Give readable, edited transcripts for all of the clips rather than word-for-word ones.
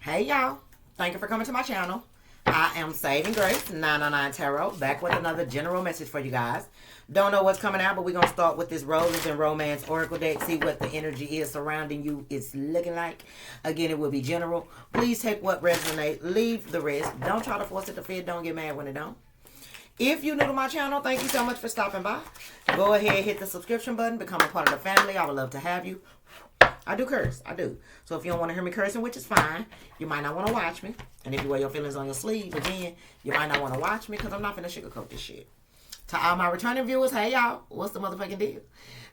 Hey y'all, thank you for coming to my channel. I am Saving Grace 999 Tarot, back with another general message for you guys. Don't know what's coming out, but we're going to start with this Roses and Romance Oracle deck, see what the energy is surrounding you is looking like. Again, it will be general. Please take what resonates, leave the rest. Don't try to force it to fit, don't get mad when it don't. If you're new to my channel, thank you so much for stopping by. Go ahead, hit the subscription button, become a part of the family. I would love to have you. I do curse. I do. So if you don't want to hear me cursing, which is fine, you might not want to watch me. And if you wear your feelings on your sleeve, again, you might not want to watch me because I'm not finna sugarcoat this shit. To all my returning viewers, hey y'all, what's the motherfucking deal?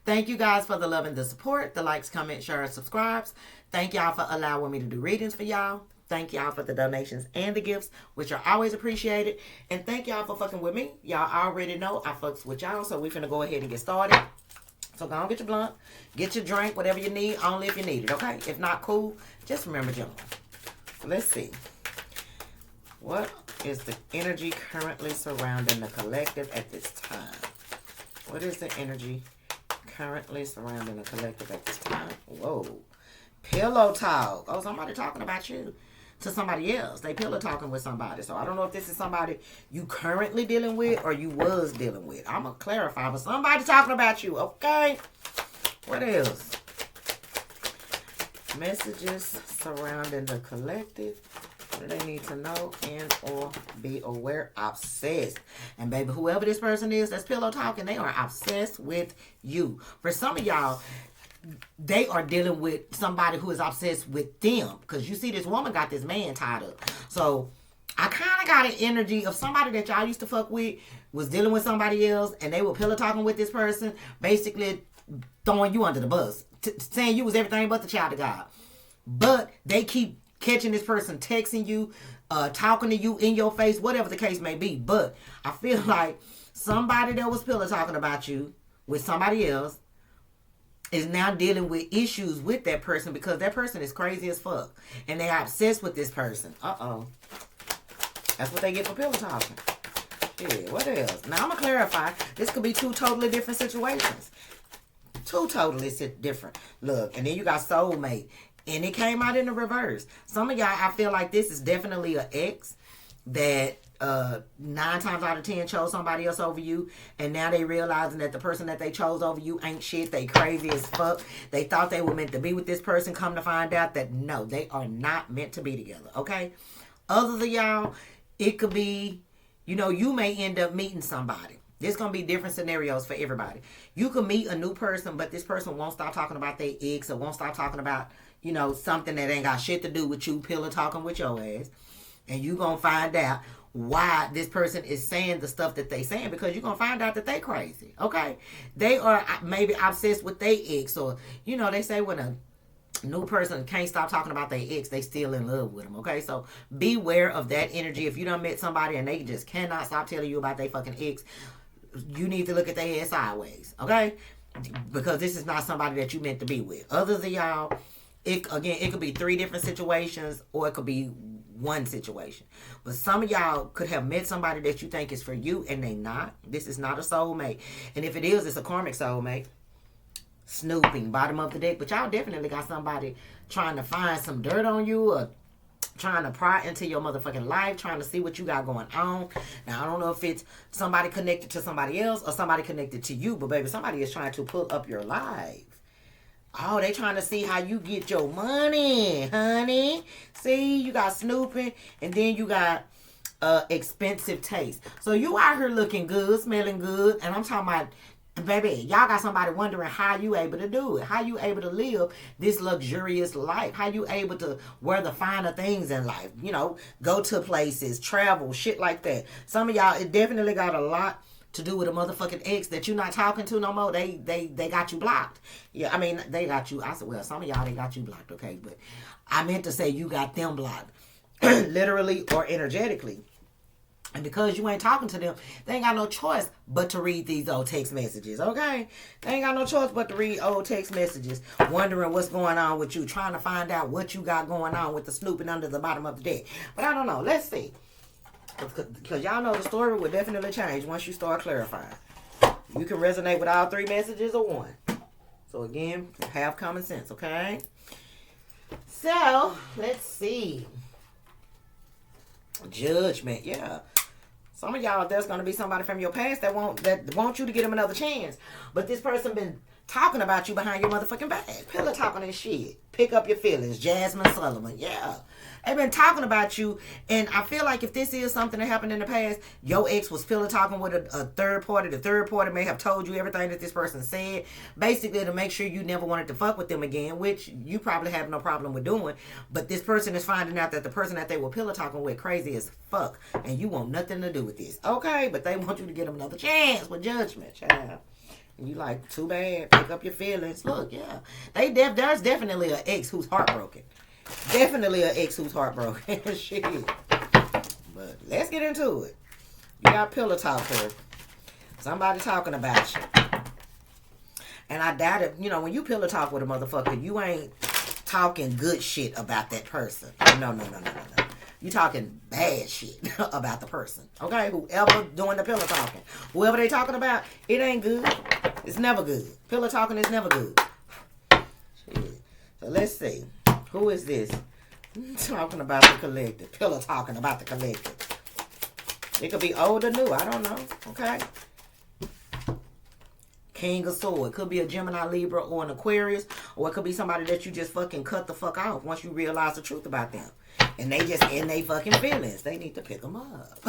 Thank you guys for the love and the support, the likes, comments, shares, subscribes. Thank y'all for allowing me to do readings for y'all. Thank y'all for the donations and the gifts, which are always appreciated. And thank y'all for fucking with me. Y'all already know I fucks with y'all, so we're finna go ahead and get started. So go on, get your blunt, get your drink, whatever you need, only if you need it, okay? If not, cool. Just remember, general. So let's see. What is the energy currently surrounding the collective at this time? What is the energy currently surrounding the collective at this time? Whoa. Pillow talk. Oh, somebody talking about you to somebody else. They pillow talking with somebody. So I don't know if this is somebody you currently dealing with or you was dealing with. I'm going to clarify, but somebody talking about you, okay? What else? Messages surrounding the collective. What do they need to know and or be aware? Obsessed. And baby, whoever this person is that's pillow talking, they are obsessed with you. For some of y'all, they are dealing with somebody who is obsessed with them. Because you see this woman got this man tied up. So I kind of got an energy of somebody that y'all used to fuck with was dealing with somebody else. And they were pillow talking with this person. Basically throwing you under the bus. Saying you was everything but the child of God. But they keep catching this person, texting you, talking to you in your face. Whatever the case may be. But I feel like somebody that was pillow talking about you with somebody else is now dealing with issues with that person because that person is crazy as fuck. And they are obsessed with this person. Uh-oh. That's what they get for pillow talking. Yeah, what else? Now, I'm going to clarify. This could be two totally different situations. Two totally different. Look, and then you got soulmate. And it came out in the reverse. Some of y'all, I feel like this is definitely an ex that 9 times out of 10 chose somebody else over you, and now they realizing that the person that they chose over you ain't shit. They crazy as fuck. They thought they were meant to be with this person. Come to find out that no, they are not meant to be together. Okay, others of y'all, it could be, you know, you may end up meeting somebody. There's gonna be different scenarios for everybody. You could meet a new person, but this person won't stop talking about their ex or won't stop talking about, you know, something that ain't got shit to do with you, pillow talking with your ass. And you gonna find out why this person is saying the stuff that they saying, because you're gonna find out that they crazy. Okay, they are maybe obsessed with their ex, or you know, they say when a new person can't stop talking about their ex, they still in love with them. Okay, so beware of that energy. If you done met somebody and they just cannot stop telling you about their fucking ex, you need to look at their ass sideways. Okay, because this is not somebody that you meant to be with. Others of y'all, it could be 3 different situations, or it could be one situation. But some of y'all could have met somebody that you think is for you, and they not. This is not a soulmate. And if it is, it's a karmic soulmate. Snooping, bottom of the deck. But y'all definitely got somebody trying to find some dirt on you, or trying to pry into your motherfucking life, trying to see what you got going on. Now, I don't know if it's somebody connected to somebody else or somebody connected to you, but baby, somebody is trying to pull up your life. Oh, they trying to see how you get your money, honey. See, you got snooping, and then you got expensive taste. So you out here looking good, smelling good, and I'm talking about, baby, y'all got somebody wondering how you able to do it, how you able to live this luxurious life, how you able to wear the finer things in life, you know, go to places, travel, shit like that. Some of y'all, it definitely got a lot to do with a motherfucking ex that you're not talking to no more. They got you blocked. Yeah, I mean, they got you. I said, well, some of y'all, they got you blocked, okay? But I meant to say you got them blocked. Literally or energetically. And because you ain't talking to them, they ain't got no choice but to read these old text messages, okay? They ain't got no choice but to read old text messages, wondering what's going on with you, trying to find out what you got going on with the snooping under the bottom of the deck. But I don't know. Let's see. Because y'all know the story will definitely change once you start clarifying. You can resonate with all 3 messages or one. So again, have common sense, okay? So, let's see. Judgment, yeah. Some of y'all, there's going to be somebody from your past that want you to give them another chance. But this person been talking about you behind your motherfucking back. Pillow talking and shit. Pick up your feelings. Jasmine Sullivan, yeah. They've been talking about you. And I feel like if this is something that happened in the past, your ex was pillow talking with a third party. The third party may have told you everything that this person said. Basically to make sure you never wanted to fuck with them again, which you probably have no problem with doing. But this person is finding out that the person that they were pillow talking with crazy as fuck. And you want nothing to do with this. Okay, but they want you to give them another chance with judgment, child. And you like, too bad. Pick up your feelings. Look, yeah. There's definitely an ex who's heartbroken. Definitely an ex who's heartbroken. Shit. But let's get into it. You got pillow talker. Somebody talking about you. And I doubt it. You know, when you pillow talk with a motherfucker, you ain't talking good shit about that person. No. You talking bad shit about the person. Okay? Whoever doing the pillow talking. Whoever they talking about, it ain't good. It's never good. Pillow talking is never good. Shit. So let's see. Who is this? Talking about the collective. Pillow talking about the collective. It could be old or new. I don't know. Okay? King of Sword. Could be a Gemini, Libra, or an Aquarius. Or it could be somebody that you just fucking cut the fuck off once you realize the truth about them. And they just in their fucking feelings. They need to pick them up.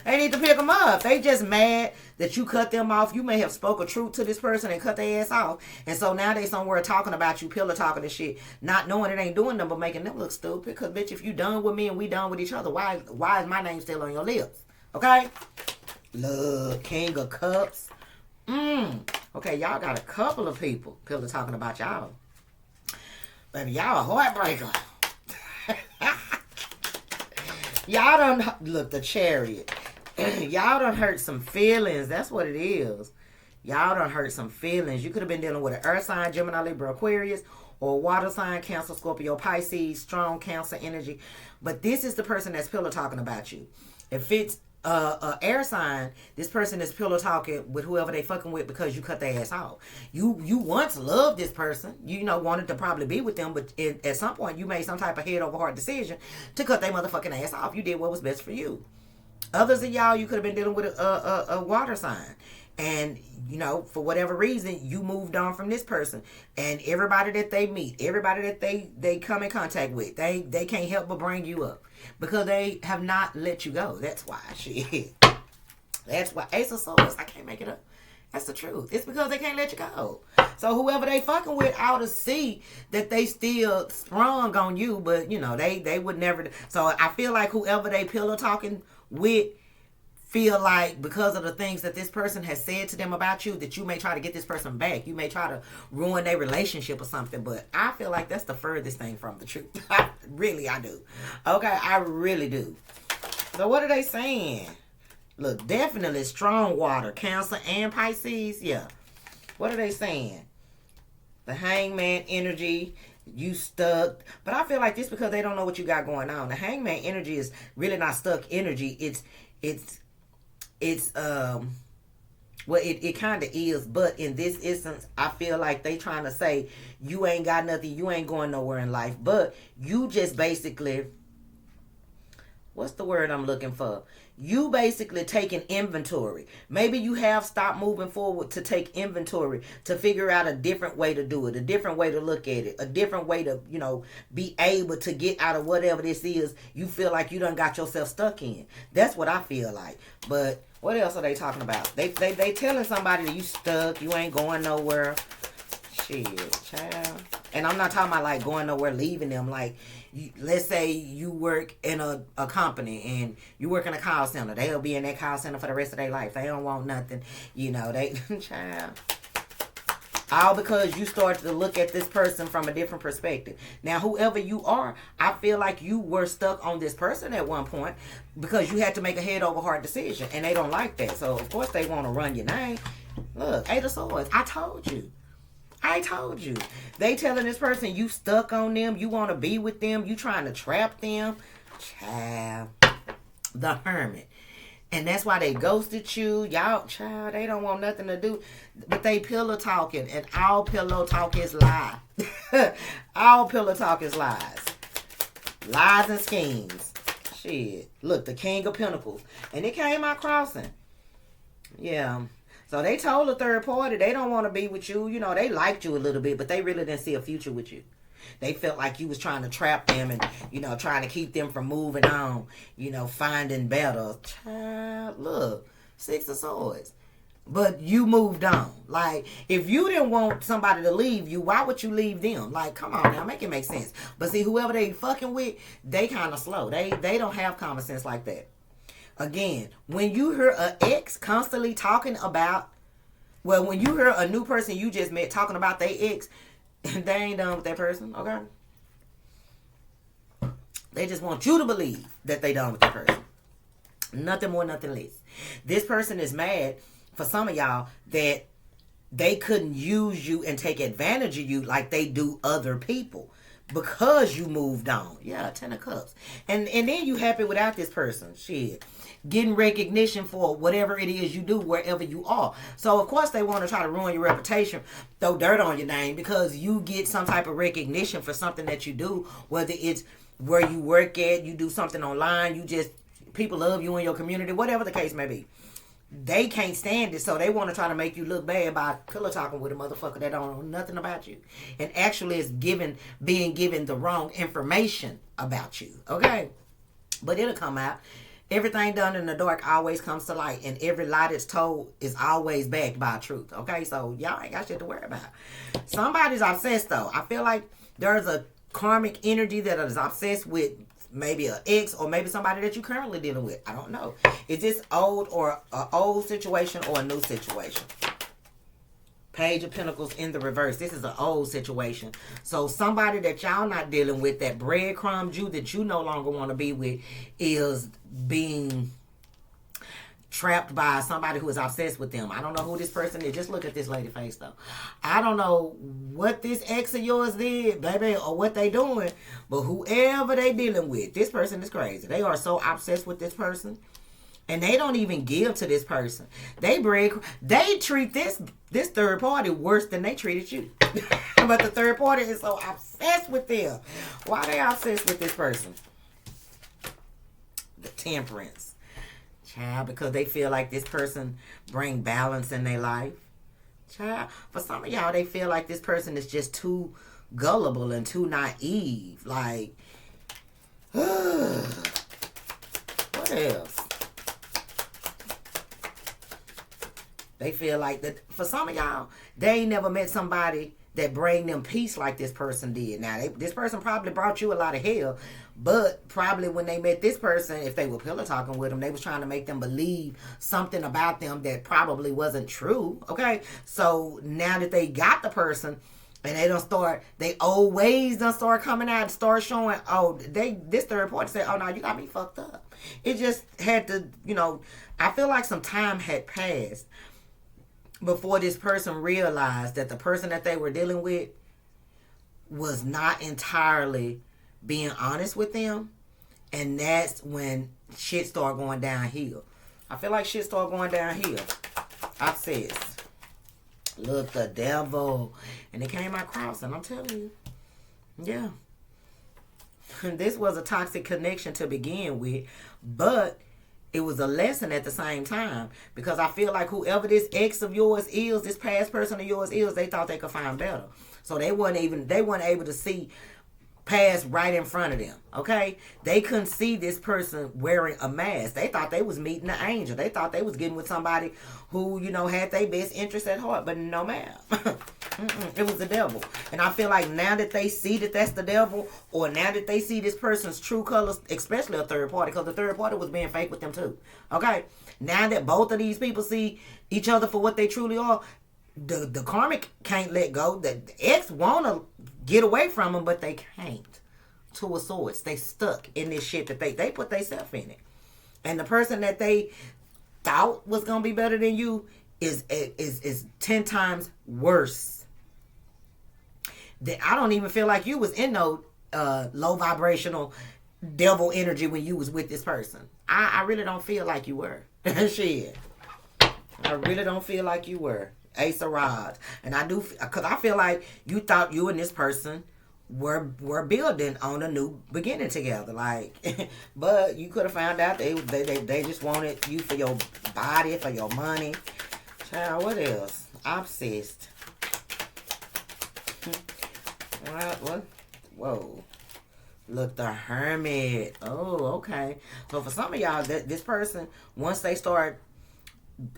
They need to pick them up. They just mad that you cut them off. You may have spoke a truth to this person and cut their ass off. And so now they somewhere talking about you, pillow talking and shit. Not knowing it ain't doing them, but making them look stupid. Because, bitch, if you done with me and we done with each other, why is my name still on your lips? Okay? Look, King of Cups. Okay, y'all got a couple of people pillow talking about y'all. Baby, y'all a heartbreaker. Y'all done, look, the Chariot. Y'all done hurt some feelings. That's what it is. Y'all done hurt some feelings. You could have been dealing with an earth sign, Gemini, Libra, Aquarius, or a water sign, Cancer, Scorpio, Pisces, strong Cancer energy. But this is the person that's pillow talking about you. If it's air sign, this person is pillow talking with whoever they fucking with because you cut their ass off. You once loved this person, you know, wanted to probably be with them, but at some point you made some type of head over heart decision to cut their motherfucking ass off. You did what was best for you. Others of y'all, you could have been dealing with a water sign, and you know, for whatever reason, you moved on from this person. And everybody that they meet, everybody that they come in contact with, they can't help but bring you up. Because they have not let you go. That's why. Shit. That's why. Ace of Swords. I can't make it up. That's the truth. It's because they can't let you go. So whoever they fucking with ought to see that they still sprung on you. But, you know, they would never. So I feel like whoever they pillow talking with feel like because of the things that this person has said to them about you, that you may try to get this person back. You may try to ruin their relationship or something. But I feel like that's the furthest thing from the truth. Really, I do. Okay, I really do. So what are they saying? Look, definitely strong water, Cancer and Pisces. Yeah. What are they saying? The Hangman energy. You stuck. But I feel like this because they don't know what you got going on. The Hangman energy is really not stuck energy. Well, it kind of is, but in this instance, I feel like they trying to say you ain't got nothing, you ain't going nowhere in life, but you just basically, what's the word I'm looking for? You basically taking inventory. Maybe you have stopped moving forward to take inventory, to figure out a different way to do it, a different way to look at it, a different way to, you know, be able to get out of whatever this is you feel like you done got yourself stuck in. That's what I feel like. But what else are they talking about? They telling somebody that you stuck, you ain't going nowhere. Shit, child. And I'm not talking about like going nowhere, leaving them. Like, let's say you work in a company and you work in a call center. They'll be in that call center for the rest of their life. They don't want nothing. You know, they, child. All because you started to look at this person from a different perspective. Now, whoever you are, I feel like you were stuck on this person at one point because you had to make a head over heart decision. And they don't like that. So, of course, they want to run your name. Look, Eight of Swords. I told you. They telling this person you stuck on them. You want to be with them. You trying to trap them. Child. The Hermit. And that's why they ghosted you. Y'all, child, they don't want nothing to do. But they pillow talking. And all pillow talk is lies. All pillow talk is lies. Lies and schemes. Shit. Look, the King of Pentacles. And it came out crossing. Yeah. So they told the third party they don't want to be with you. You know, they liked you a little bit, but they really didn't see a future with you. They felt like you was trying to trap them and, you know, trying to keep them from moving on. You know, finding better. Child, look. 6 of Swords. But you moved on. Like, if you didn't want somebody to leave you, why would you leave them? Like, come on now, make it make sense. But see, whoever they fucking with, they kind of slow. They don't have common sense like that. Again, when you hear an ex constantly talking about, well, when you hear a new person you just met talking about their ex, they ain't done with that person, okay? They just want you to believe that they done with that person. Nothing more, nothing less. This person is mad for some of y'all that they couldn't use you and take advantage of you like they do other people because you moved on. Yeah, 10 of Cups. And then you happy without this person. Shit. Getting recognition for whatever it is you do wherever you are. So, of course, they want to try to ruin your reputation, throw dirt on your name because you get some type of recognition for something that you do, whether it's where you work at, you do something online, you just, people love you in your community, whatever the case may be. They can't stand it, so they want to try to make you look bad by pillow talking with a motherfucker that don't know nothing about you. And actually is being given the wrong information about you. Okay? But it'll come out. Everything done in the dark always comes to light. And every lie that's told is always backed by truth. Okay? So y'all ain't got shit to worry about. Somebody's obsessed though. I feel like there's a karmic energy that is obsessed with maybe an ex or maybe somebody that you're currently dealing with. I don't know. Is this old or an old situation or a new situation? Page of Pentacles in the reverse. This is an old situation. So somebody that y'all not dealing with, that breadcrumbed you, that you no longer want to be with, is being trapped by somebody who is obsessed with them. I don't know who this person is. Just look at this lady face though. I don't know what this ex of yours did, baby, or what they doing, but whoever they dealing with, this person is crazy. They are so obsessed with this person, and they don't even give to this person. They treat this third party worse than they treated you. But the third party is so obsessed with them. Why are they obsessed with this person? The Temperance. Child, because they feel like this person bring balance in their life. Child, for some of y'all, they feel like this person is just too gullible and too naive. Like, what else? They feel like that. For some of y'all, they ain't never met somebody that bring them peace like this person did. Now, this person probably brought you a lot of hell, but probably when they met this person, if they were pillow talking with them, they was trying to make them believe something about them that probably wasn't true. Okay, so now that they got the person, and they old ways done start coming out and start showing. Oh, this third party said, "Oh no, you got me fucked up." It just had to, I feel like some time had passed before this person realized that the person that they were dealing with was not entirely being honest with them. And that's when shit started going downhill. I feel like shit started going downhill. Obsessed. Look, the devil. And it came out crossing, I'm telling you. Yeah. This was a toxic connection to begin with, but it was a lesson at the same time, because I feel like whoever this ex of yours is, this past person of yours is, they thought they could find better. So they weren't able to see past right in front of them. Okay? They couldn't see this person wearing a mask. They thought they was meeting an angel. They thought they was getting with somebody who, had their best interest at heart. But no, ma'am. It was the devil. And I feel like now that they see that that's the devil, or now that they see this person's true colors, especially a third party, because the third party was being fake with them too. Okay? Now that both of these people see each other for what they truly are, the karmic can't let go. The ex want to get away from them, but they can't. Two of Swords. They stuck in this shit that they put themselves in it. And the person that they thought was going to be better than you is 10 times worse. I don't even feel like you was in no low vibrational devil energy when you was with this person. I really don't feel like you were. Shit. I really don't feel like you were. Ace of Rods. And I do, because I feel like you thought you and this person were building on a new beginning together. Like, but you could have found out they just wanted you for your body, for your money. Child, what else? Obsessed. What? Whoa. Look, the Hermit. Oh, okay. So for some of y'all, this person, once they start,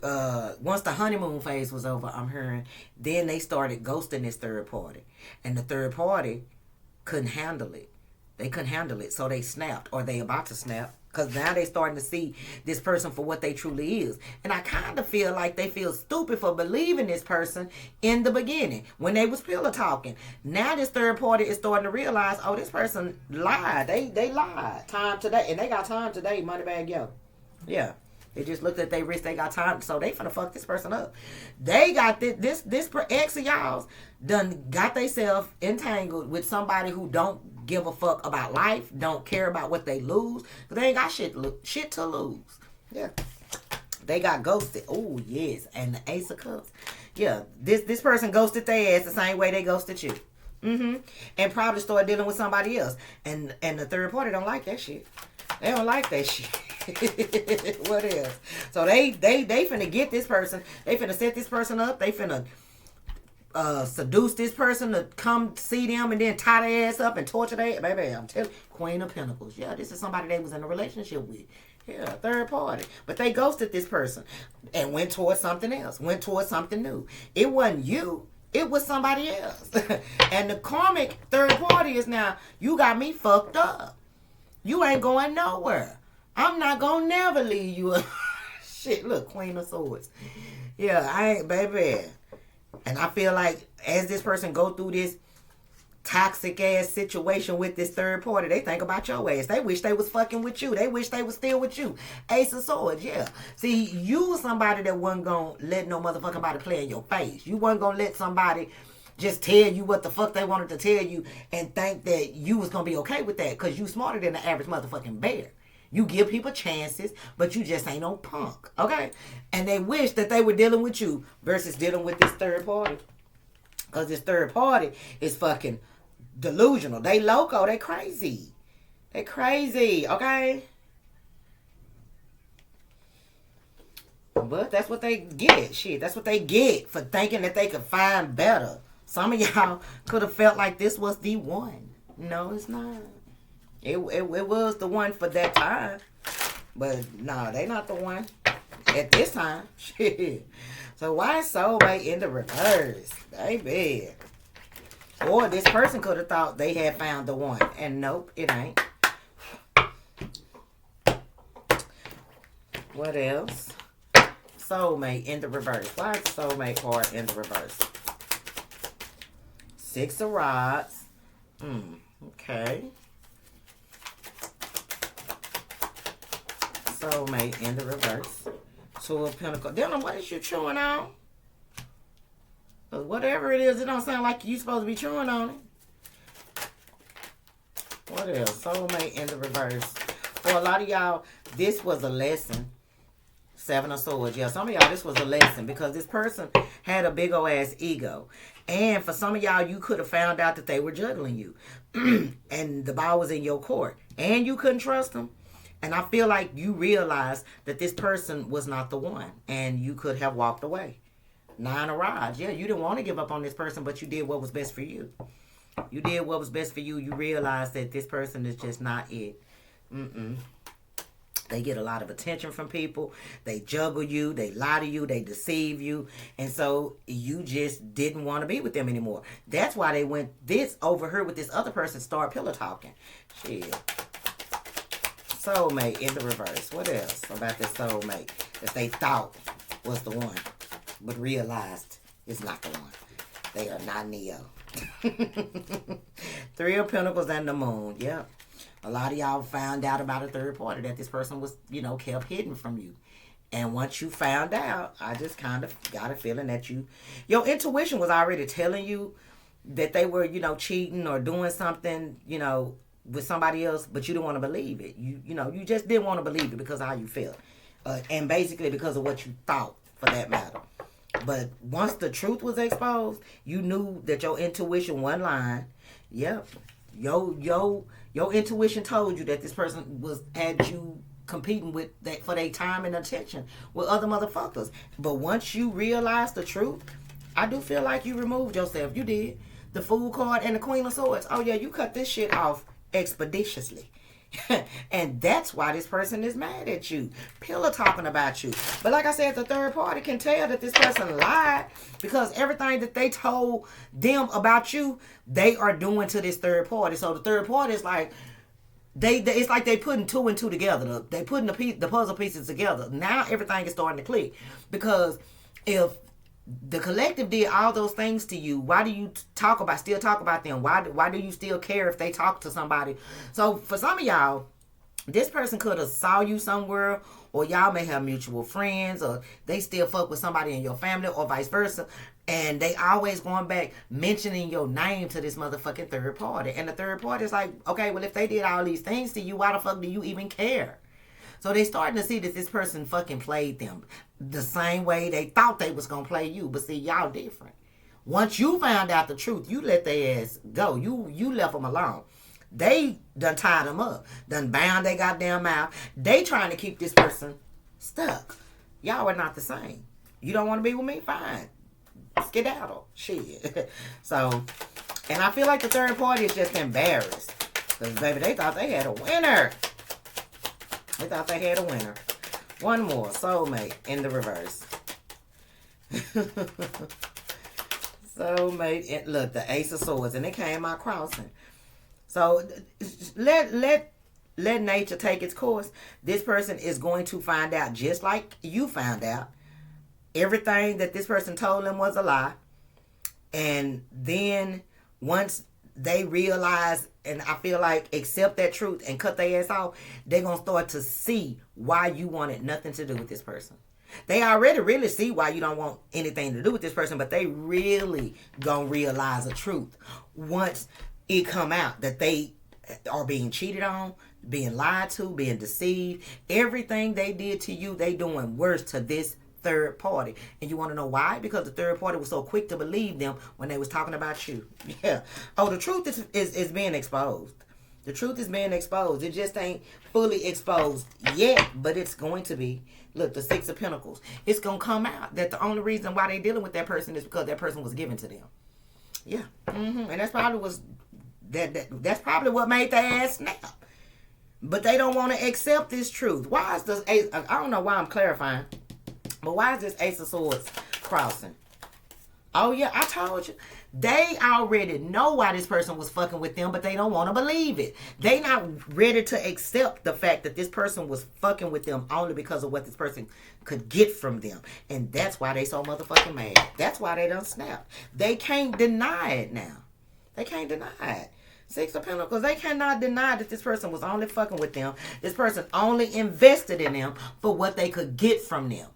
once the honeymoon phase was over, I'm hearing, then they started ghosting this third party. And the third party couldn't handle it. They couldn't handle it. So they snapped, or they about to snap. Because now they starting to see this person for what they truly is. And I kind of feel like they feel stupid for believing this person in the beginning when they was pillow talking. Now this third party is starting to realize, oh, this person lied. They lied. Time today. And they got time today, money bag yo. Yeah. They just looked at their wrist. They got time. So they finna fuck this person up. They got this ex of y'all's done got themselves entangled with somebody who don't give a fuck about life, don't care about what they lose, because they ain't got shit to lose. Yeah. They got ghosted. Oh, yes. And the Ace of Cups. Yeah. This person ghosted their ass the same way they ghosted you. And probably started dealing with somebody else. And the third party don't like that shit. They don't like that shit. What else? So they finna get this person. They finna set this person up. They finna seduce this person to come see them and then tie their ass up and torture their baby. I'm telling you, Queen of Pentacles. Yeah, this is somebody they was in a relationship with. Yeah, third party. But they ghosted this person and went towards something else. Went towards something new. It wasn't you. It was somebody else. And the karmic third party is now, you got me fucked up. You ain't going nowhere. I'm not gonna never leave you. Shit, look, Queen of Swords. Yeah, I ain't, baby. And I feel like as this person go through this toxic ass situation with this third party, they think about your ass. They wish they was fucking with you. They wish they was still with you. Ace of Swords, yeah. See, you was somebody that wasn't gonna let no motherfucking body play in your face. You wasn't gonna let somebody just tell you what the fuck they wanted to tell you and think that you was gonna be okay with that, because you smarter than the average motherfucking bear. You give people chances, but you just ain't no punk, okay? And they wish that they were dealing with you versus dealing with this third party. Because this third party is fucking delusional. They loco. They crazy. They crazy, okay? But that's what they get. Shit, that's what they get for thinking that they could find better. Some of y'all could have felt like this was the one. No, it's not. It was the one for that time. But no, they not the one at this time. Shit. So why is soulmate in the reverse? Baby. Or this person could have thought they had found the one. And nope, it ain't. What else? Soulmate in the reverse. Why is soulmate card in the reverse? Six of Rods. Okay. Soulmate in the reverse. Two of Pentacles. Dylan, what is you chewing on? Whatever it is, it don't sound like you supposed to be chewing on it. What else? Soulmate in the reverse. For a lot of y'all, this was a lesson. Seven of Swords. Yeah, some of y'all, this was a lesson because this person had a big old ass ego. And for some of y'all, you could have found out that they were juggling you. And the ball was in your court. And you couldn't trust them. And I feel like you realized that this person was not the one. And you could have walked away. Nine of Rods. Yeah, you didn't want to give up on this person, but you did what was best for you. You did what was best for you. You realized that this person is just not it. They get a lot of attention from people. They juggle you. They lie to you. They deceive you. And so you just didn't want to be with them anymore. That's why they went this over here with this other person, start pillow talking. Shit. Soulmate in the reverse. What else about this soulmate that they thought was the one, but realized it's not the one? They are not Neo. Three of Pentacles and the Moon. Yep. A lot of y'all found out about a third party that this person was, kept hidden from you. And once you found out, I just kind of got a feeling that your intuition was already telling you that they were, cheating or doing something, with somebody else, but you didn't want to believe it. You just didn't want to believe it because of how you felt. And basically because of what you thought, for that matter. But once the truth was exposed, you knew that your intuition wasn't lying. Yep. Your intuition told you that this person had you competing with that for their time and attention with other motherfuckers. But once you realize the truth, I do feel like you removed yourself. You did. The Fool card and the Queen of Swords. Oh yeah, you cut this shit off expeditiously. And that's why this person is mad at you. Pillow talking about you. But like I said, the third party can tell that this person lied because everything that they told them about you, they are doing to this third party. So the third party is like, it's like they putting two and two together. They putting the puzzle pieces together. Now everything is starting to click. Because if the collective did all those things to you, why do you still talk about them? Why do you still care if they talk to somebody? So for some of y'all, this person could have saw you somewhere, or y'all may have mutual friends, or they still fuck with somebody in your family, or vice versa. And they always going back mentioning your name to this motherfucking third party. And the third party is like, okay, well, if they did all these things to you, why the fuck do you even care? So they starting to see that this person fucking played them the same way they thought they was going to play you. But see, y'all different. Once you found out the truth, you let their ass go. You left them alone. They done tied them up. Done bound their goddamn mouth. They trying to keep this person stuck. Y'all are not the same. You don't want to be with me? Fine. Skedaddle. Shit. So, and I feel like the third party is just embarrassed. Because, baby, they thought they had a winner. They thought they had a winner. One more. Soulmate in the reverse. Soulmate. And look, the Ace of Swords. And it came out crossing. So let nature take its course. This person is going to find out, just like you found out, everything that this person told them was a lie. And then once they realize, and I feel like accept that truth and cut their ass off, they're going to start to see why you wanted nothing to do with this person. They already really see why you don't want anything to do with this person, but they really going to realize the truth once it come out that they are being cheated on, being lied to, being deceived. Everything they did to you, they doing worse to this third party. And you want to know why? Because the third party was so quick to believe them when they was talking about you. Yeah. Oh, the truth is being exposed. The truth is being exposed. It just ain't fully exposed yet, but it's going to be. Look, the Six of Pentacles. It's going to come out that the only reason why they dealing with that person is because that person was given to them. Yeah. And that's probably what made their ass snap. But they don't want to accept this truth. Why is this Ace? I don't know why I'm clarifying. But why is this Ace of Swords crossing? Oh, yeah, I told you. They already know why this person was fucking with them, but they don't want to believe it. They not ready to accept the fact that this person was fucking with them only because of what this person could get from them. And that's why they so motherfucking mad. That's why they done snapped. They can't deny it now. They can't deny it. Six of Pentacles, they cannot deny that this person was only fucking with them. This person only invested in them for what they could get from them.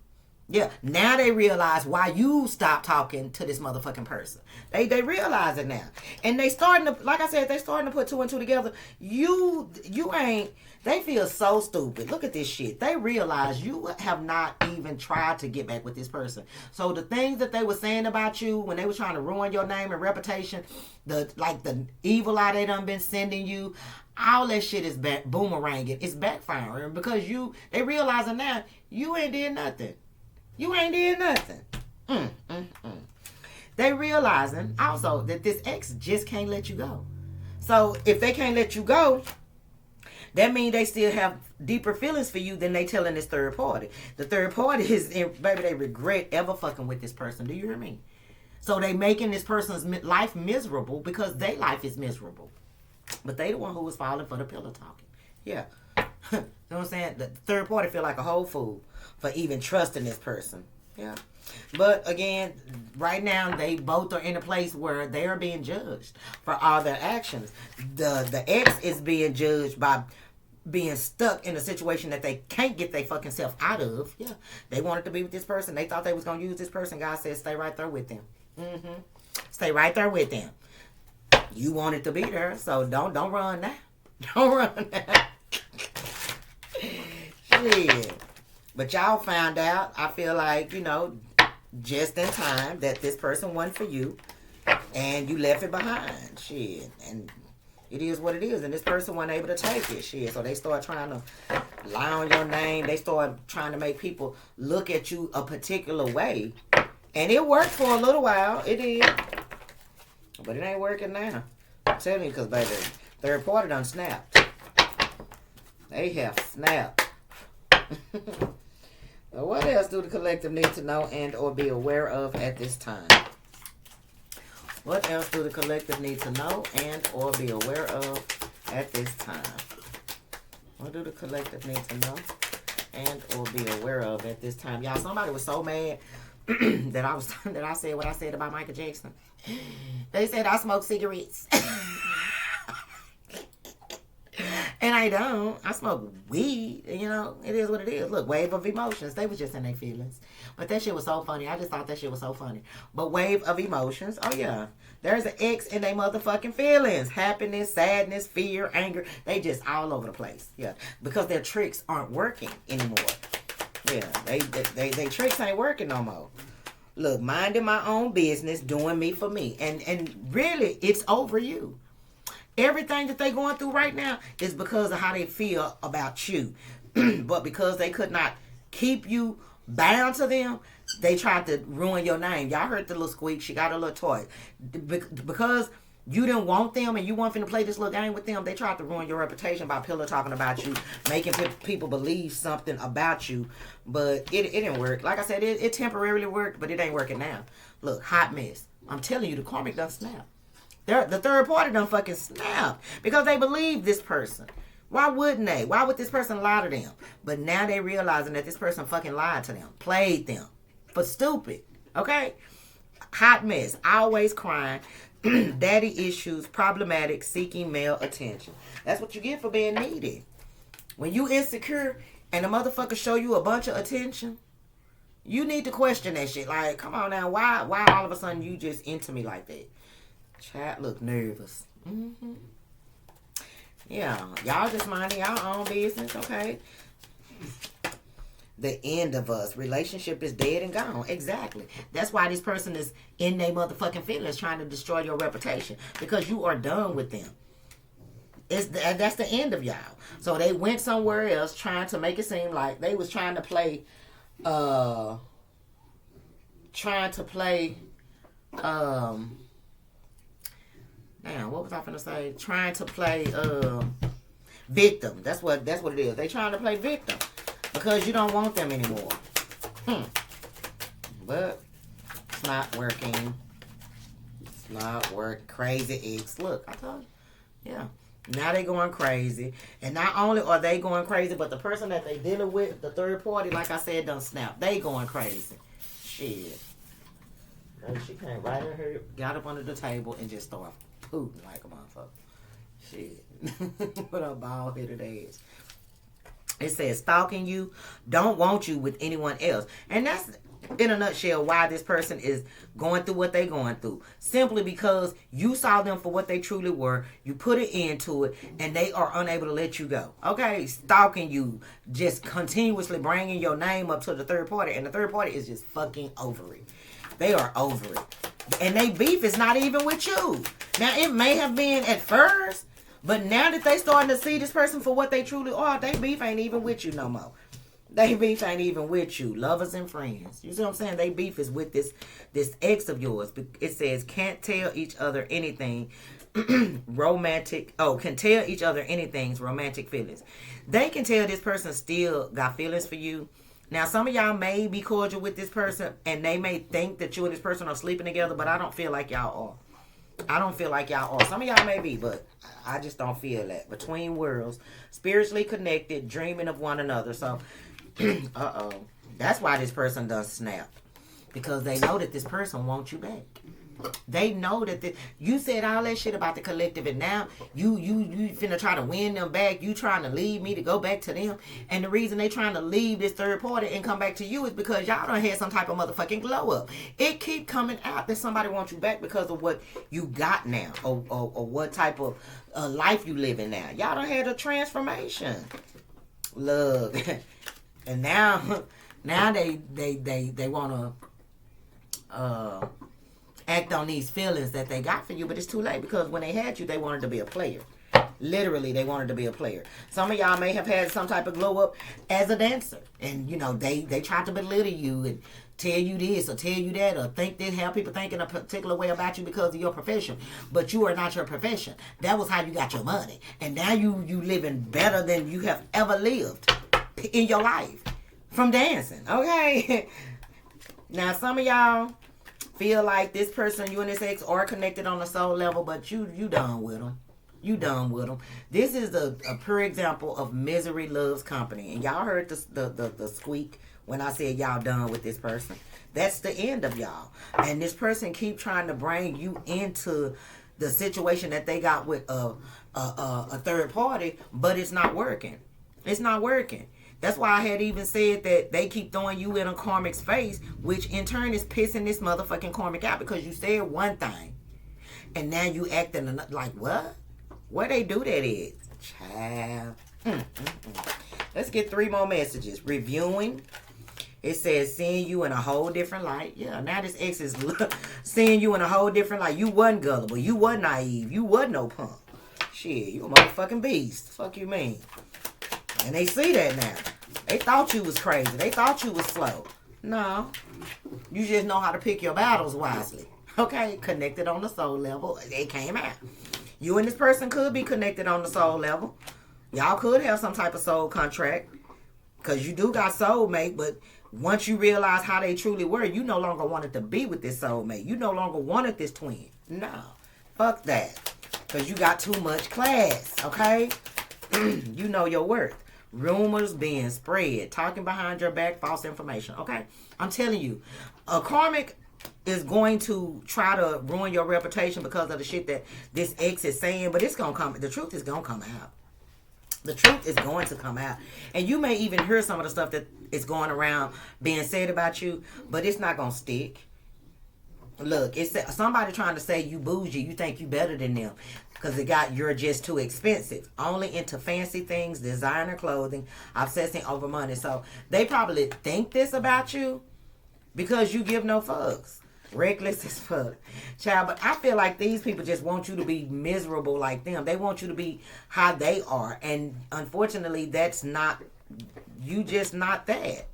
Yeah, now they realize why you stopped talking to this motherfucking person. They realize it now. And they starting to, like I said, they starting to put two and two together. You ain't, they feel so stupid. Look at this shit. They realize you have not even tried to get back with this person. So the things that they were saying about you when they were trying to ruin your name and reputation, the evil eye they done been sending you, all that shit is boomeranging. It's backfiring because they realizing now you ain't did nothing. You ain't did nothing. They realizing also that this ex just can't let you go. So if they can't let you go, that means they still have deeper feelings for you than they telling this third party. The third party is, baby, they regret ever fucking with this person. Do you hear me? So they making this person's life miserable because their life is miserable. But they the one who was falling for the pillow talking. Yeah. You know what I'm saying? The third party feel like a whole fool for even trusting this person. Yeah. But again, right now they both are in a place where they are being judged for all their actions. The ex is being judged by being stuck in a situation that they can't get their fucking self out of. Yeah. They wanted to be with this person. They thought they was going to use this person. God said, stay right there with them. Stay right there with them. You wanted to be there, so don't run now. Don't run now. Shit. But y'all found out, I feel like, just in time, that this person wasn't for you. And you left it behind. Shit. And it is what it is. And this person wasn't able to take it. Shit. So they start trying to lie on your name. They start trying to make people look at you a particular way. And it worked for a little while. It did. But it ain't working now. I'm telling you, because, baby, third party done snapped. They have snapped. What else do the collective need to know and or be aware of at this time? What else do the collective need to know and or be aware of at this time? What do the collective need to know and or be aware of at this time? Y'all, somebody was so mad that I said what I said about Michael Jackson. They said I smoke cigarettes. And I don't. I smoke weed. You know, it is what it is. Look, wave of emotions. They was just in their feelings. But that shit was so funny. I just thought that shit was so funny. But wave of emotions. Oh, yeah. There's an X in their motherfucking feelings. Happiness, sadness, fear, anger. They just all over the place. Yeah. Because their tricks aren't working anymore. Yeah. They tricks ain't working no more. Look, minding my own business, doing me for me. And really, it's over you. Everything that they going through right now is because of how they feel about you. But because they could not keep you bound to them, they tried to ruin your name. Y'all heard the little squeak. She got a little toy. Because you didn't want them and you want them to play this little game with them, they tried to ruin your reputation by pillow talking about you, making people believe something about you. But it didn't work. Like I said, it temporarily worked, but it ain't working now. Look, hot mess. I'm telling you, the karmic done snap. The third party done fucking snap because they believe this person. Why wouldn't they? Why would this person lie to them? But now they realizing that this person fucking lied to them, played them for stupid. Okay? Hot mess. Always crying. Daddy issues. Problematic. Seeking male attention. That's what you get for being needy. When you insecure and the motherfucker show you a bunch of attention, you need to question that shit. Like, come on now. Why all of a sudden you just into me like that? Chat look nervous. Mm-hmm. Yeah, y'all just minding y'all own business, okay? The end of us. Relationship is dead and gone. Exactly. That's why this person is in their motherfucking feelings trying to destroy your reputation. Because you are done with them. That's the end of y'all. So they went somewhere else trying to make it seem like they was trying to play damn, what was I finna say? Trying to play victim. That's what it is. They trying to play victim because you don't want them anymore. But it's not working. It's not working. Crazy X. Look, I told you. Yeah. Now they going crazy. And not only are they going crazy, but the person that they dealing with, the third party, like I said, done snap. They going crazy. Shit. She came right in here, got up under the table, and just started pooting like a motherfucker. Shit. What a bald-headed ass. It says, stalking you, don't want you with anyone else. And that's, in a nutshell, why this person is going through what they're going through. Simply because you saw them for what they truly were, you put an end to it, and they are unable to let you go. Okay? Stalking you, just continuously bringing your name up to the third party, and the third party is just fucking over it. They are over it. And they beef is not even with you. Now, it may have been at first, but now that they starting to see this person for what they truly are, they beef ain't even with you no more. They beef ain't even with you. Lovers and friends. You see what I'm saying? They beef is with this ex of yours. It says, can't tell each other anything romantic. Oh, can tell each other anything's romantic feelings. They can tell this person still got feelings for you. Now, some of y'all may be cordial with this person, and they may think that you and this person are sleeping together, but I don't feel like y'all are. I don't feel like y'all are. Some of y'all may be, but I just don't feel that. Between worlds, spiritually connected, dreaming of one another. So, that's why this person done snap. Because they know that this person wants you back. They know that you said all that shit about the collective, and now you finna try to win them back. You trying to leave me to go back to them, and the reason they trying to leave this third party and come back to you is because y'all done had some type of motherfucking glow up. It keep coming out that somebody wants you back because of what you got now, or what type of life you living now. Y'all done had a transformation. Look, and now they wanna act on these feelings that they got for you, but it's too late because when they had you, they wanted to be a player. Literally, they wanted to be a player. Some of y'all may have had some type of glow up as a dancer. And, you know, they tried to belittle you and tell you this or tell you that or think they have people thinking a particular way about you because of your profession. But you are not your profession. That was how you got your money. And now you living better than you have ever lived in your life from dancing. Okay? Now, some of y'all feel like this person, you and this ex, are connected on a soul level, but you done with them. You done with them. This is a pure example of misery loves company. And y'all heard the squeak when I said y'all done with this person. That's the end of y'all. And this person keep trying to bring you into the situation that they got with a third party, but it's not working. It's not working. That's why I had even said that they keep throwing you in a karmic's face, which in turn is pissing this motherfucking karmic out because you said one thing. And now you acting like, what? Where they do that is? Child. Let's get 3 more messages. Reviewing. It says seeing you in a whole different light. Yeah, now this ex is seeing you in a whole different light. You wasn't gullible. You wasn't naive. You wasn't no punk. Shit, you a motherfucking beast. Fuck you mean. And they see that now. They thought you was crazy. They thought you was slow. No. You just know how to pick your battles wisely. Okay? Connected on the soul level. It came out. You and this person could be connected on the soul level. Y'all could have some type of soul contract. Because you do got soulmate, but once you realize how they truly were, you no longer wanted to be with this soulmate. You no longer wanted this twin. No. Fuck that. Because you got too much class. Okay? You know your worth. Rumors being spread. Talking behind your back. False information. Okay? I'm telling you. A karmic is going to try to ruin your reputation because of the shit that this ex is saying, but it's gonna come. The truth is gonna come out. The truth is going to come out, and you may even hear some of the stuff that is going around being said about you, but it's not gonna stick. Look, it's somebody trying to say you bougie. You think you better than them because you're just too expensive. Only into fancy things, designer clothing, obsessing over money. So they probably think this about you because you give no fucks. Reckless as fuck. Child, but I feel like these people just want you to be miserable like them. They want you to be how they are. And unfortunately, that's not, you just not that.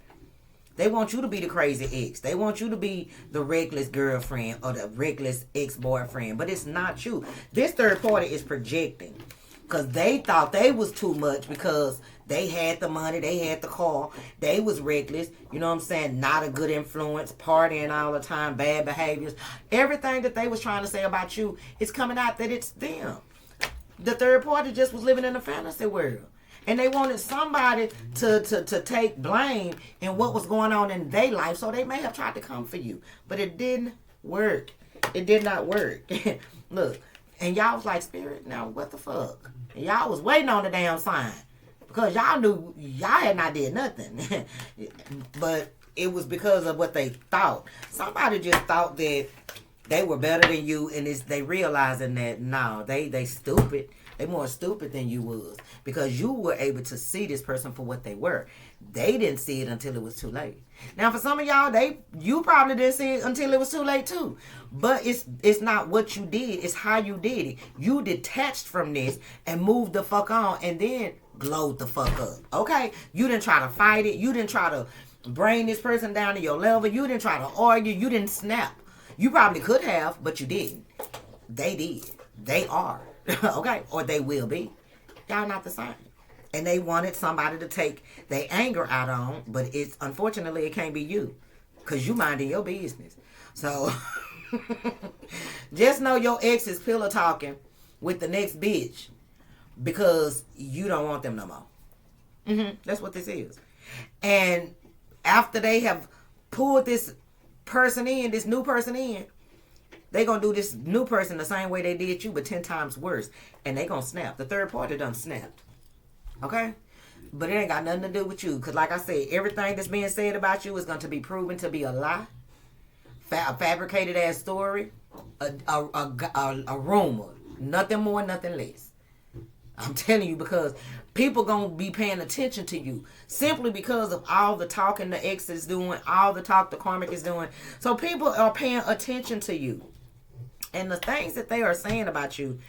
They want you to be the crazy ex. They want you to be the reckless girlfriend or the reckless ex-boyfriend. But it's not you. This third party is projecting. Because they thought they was too much because they had the money, they had the car, they was reckless, you know what I'm saying, not a good influence, partying all the time, bad behaviors. Everything that they was trying to say about you is coming out that it's them. The third party just was living in a fantasy world. And they wanted somebody to take blame in what was going on in their life, so they may have tried to come for you. But it didn't work. It did not work. Look, and y'all was like, Spirit, now what the fuck? And y'all was waiting on the damn sign. Because y'all knew y'all had not did nothing. But it was because of what they thought. Somebody just thought that they were better than you, and they realizing that, no, they stupid. They more stupid than you was. Because you were able to see this person for what they were. They didn't see it until it was too late. Now, for some of y'all, you probably didn't see it until it was too late too. But it's not what you did. It's how you did it. You detached from this and moved the fuck on and then glowed the fuck up. Okay? You didn't try to fight it. You didn't try to bring this person down to your level. You didn't try to argue. You didn't snap. You probably could have, but you didn't. They did. They are. Okay? Or they will be. Y'all not the same. And they wanted somebody to take their anger out on, but unfortunately it can't be you. Because you minding your business. So just know your ex is pillow talking with the next bitch because you don't want them no more. That's what this is. And after they have pulled this person in, this new person in, they gonna do this new person the same way they did you, but 10 times worse. And they gonna snap. The third party done snapped. Okay? But it ain't got nothing to do with you. Because like I said, everything that's being said about you is going to be proven to be a lie. A fabricated ass story. A rumor. Nothing more, nothing less. I'm telling you, because people going to be paying attention to you. Simply because of all the talking the ex is doing. All the talk the karmic is doing. So people are paying attention to you. And the things that they are saying about you,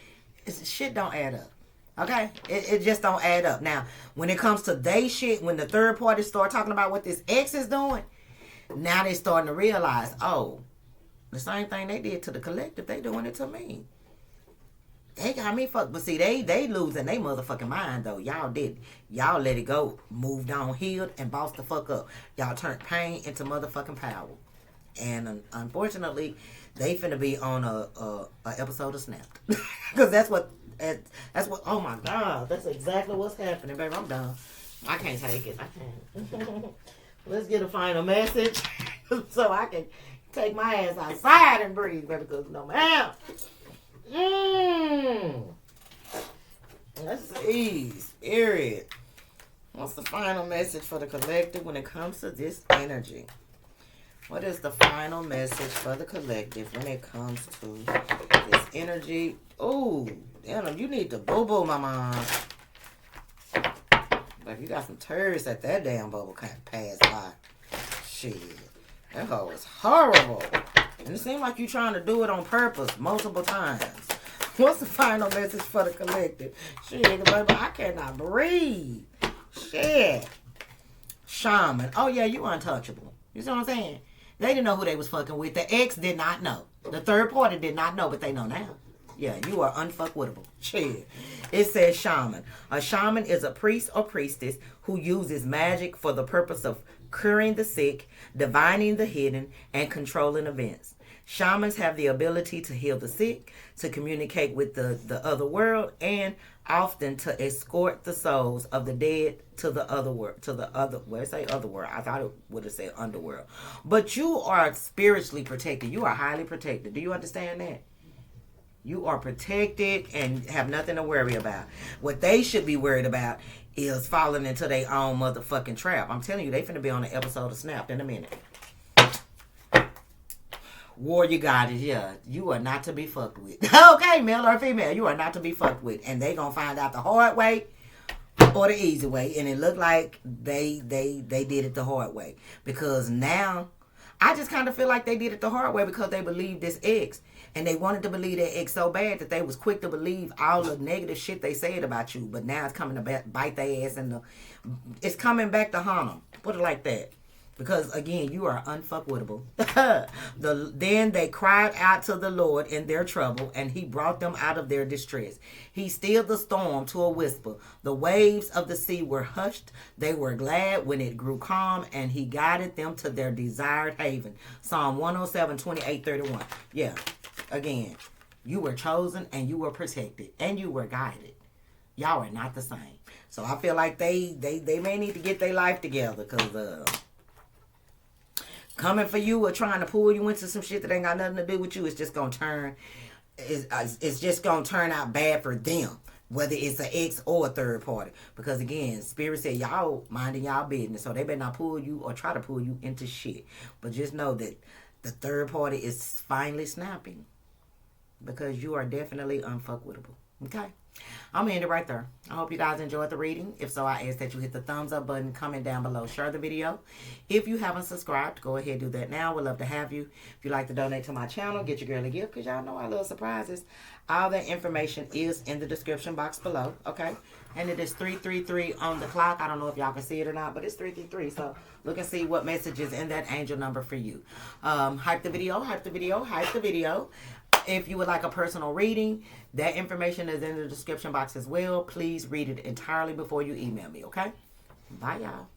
shit don't add up. Okay? It just don't add up. Now, when it comes to they shit, when the third party start talking about what this ex is doing, now they starting to realize, oh, the same thing they did to the collective, they doing it to me. They got me fucked. But see, they losing their motherfucking mind, though. Y'all did. Y'all let it go. Moved on, healed, and bossed the fuck up. Y'all turned pain into motherfucking power. And unfortunately, they finna be on a episode of Snapped. Because that's what, oh my God. That's exactly what's happening, baby. I'm done. I can't take it. I can't. Let's get a final message so I can take my ass outside and breathe, baby, because no ma'am. Let's see. Spirit. What's the final message for the collective when it comes to this energy? What is the final message for the collective when it comes to this energy? Oh, damn, you need to boo-boo, my mom. Like, you got some turds that damn bubble can't pass by. Shit. That hoe is horrible. And it seems like you trying to do it on purpose multiple times. What's the final message for the collective? Shit, baby, I cannot breathe. Shit. Shaman. Oh, yeah, you untouchable. You see what I'm saying? They didn't know who they was fucking with. The ex did not know. The third party did not know, but they know now. Yeah, you are unfuckwittable. Shit. It says shaman. A shaman is a priest or priestess who uses magic for the purpose of curing the sick, divining the hidden, and controlling events. Shamans have the ability to heal the sick, to communicate with the other world, and often to escort the souls of the dead to the other world. Where it say other world? I thought it would have said underworld. But you are spiritually protected. You are highly protected. Do you understand that? You are protected and have nothing to worry about. What they should be worried about is falling into their own motherfucking trap. I'm telling you, they finna be on an episode of Snapped in a minute. Warrior goddess, yeah. You are not to be fucked with. Okay, male or female, you are not to be fucked with. And they gonna find out the hard way or the easy way. And it looked like they did it the hard way. Because now, I just kind of feel like they did it the hard way because they believed this ex. And they wanted to believe that ex so bad that they was quick to believe all the negative shit they said about you. But now it's coming to bite their ass and it's coming back to haunt them. Put it like that. Because, again, you are unfuckwittable. Then they cried out to the Lord in their trouble, and he brought them out of their distress. He stilled the storm to a whisper. The waves of the sea were hushed. They were glad when it grew calm, and he guided them to their desired haven. Psalm 107, 28, 31. Yeah, again, you were chosen, and you were protected, and you were guided. Y'all are not the same. So I feel like they may need to get their life together, because... coming for you or trying to pull you into some shit that ain't got nothing to do with you, it's just gonna turn. It's just gonna turn out bad for them, whether it's an ex or a third party. Because again, Spirit said y'all minding y'all business, so they better not pull you or try to pull you into shit. But just know that the third party is finally snapping because you are definitely unfuckwittable. Okay. I'm going to end it right there. I hope you guys enjoyed the reading. If so, I ask that you hit the thumbs up button, comment down below, share the video. If you haven't subscribed, go ahead and do that now. We'd love to have you. If you'd like to donate to my channel, get your girl a gift because y'all know I love surprises. All that information is in the description box below, okay? And it is 333 on the clock. I don't know if y'all can see it or not, but it's 333. So look and see what message is in that angel number for you. Hype the video, hype the video, hype the video. If you would like a personal reading, that information is in the description box as well. Please read it entirely before you email me, okay? Bye, y'all.